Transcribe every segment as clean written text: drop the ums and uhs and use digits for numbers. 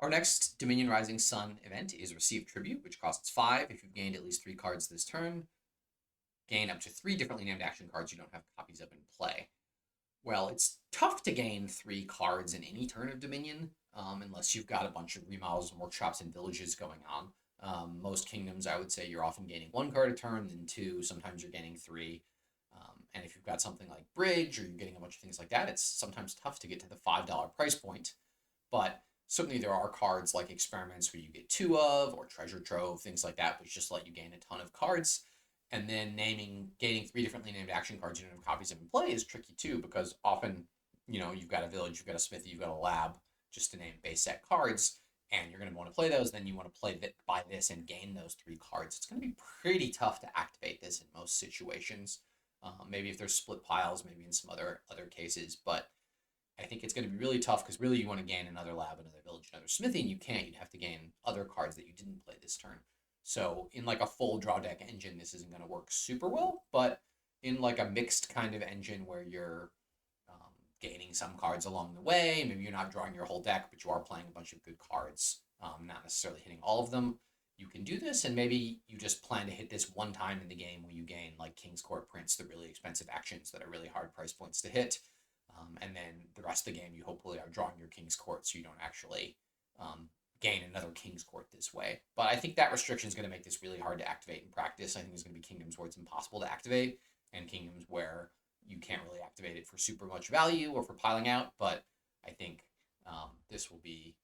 Our next Dominion Rising Sun event is Receive Tribute, which costs 5. If you've gained at least 3 cards this turn, gain up to 3 differently named action cards you don't have copies of in play. Well, it's tough to gain 3 cards in any turn of Dominion, unless you've got a bunch of remodels and workshops and villages going on. Most kingdoms, I would say, you're often gaining 1 card a turn, then 2. Sometimes you're gaining 3. And if you've got something like Bridge or you're getting a bunch of things like that, it's sometimes tough to get to the $5 price point. But certainly there are cards like Experiments where you get 2 of, or Treasure Trove, things like that, which just let you gain a ton of cards. And then gaining 3 differently named action cards you don't have copies of in play is tricky too, because often, you've got a village, you've got a smithy, you've got a lab, just to name base set cards, and you're going to want to play those. Then you want to buy this and gain those 3 cards. It's going to be pretty tough to activate this in most situations. Maybe if there's split piles, maybe in some other cases, but I think it's going to be really tough because really you want to gain another lab, another village, another smithy, and you can't. You'd have to gain other cards that you didn't play this turn. So in like a full draw deck engine, this isn't going to work super well, but in like a mixed kind of engine where you're gaining some cards along the way, maybe you're not drawing your whole deck, but you are playing a bunch of good cards, not necessarily hitting all of them, you can do this, and maybe you just plan to hit this one time in the game where you gain like King's Court Prince, the really expensive actions that are really hard price points to hit. And then the rest of the game, you hopefully are drawing your King's Court so you don't actually gain another King's Court this way. But I think that restriction is going to make this really hard to activate in practice. I think there's going to be kingdoms where it's impossible to activate, and kingdoms where you can't really activate it for super much value or for piling out. But I think this will be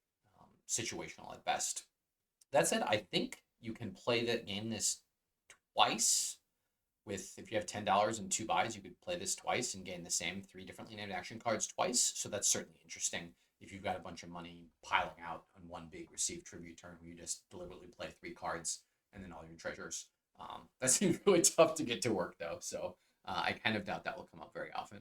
situational at best. That said, I think you can play that game this twice. If you have $10 and 2 buys, you could play this twice and gain the same 3 differently named action cards twice. So that's certainly interesting if you've got a bunch of money piling out on one big Receive Tribute turn where you just deliberately play 3 cards and then all your treasures. That seems really tough to get to work though, so I kind of doubt that will come up very often.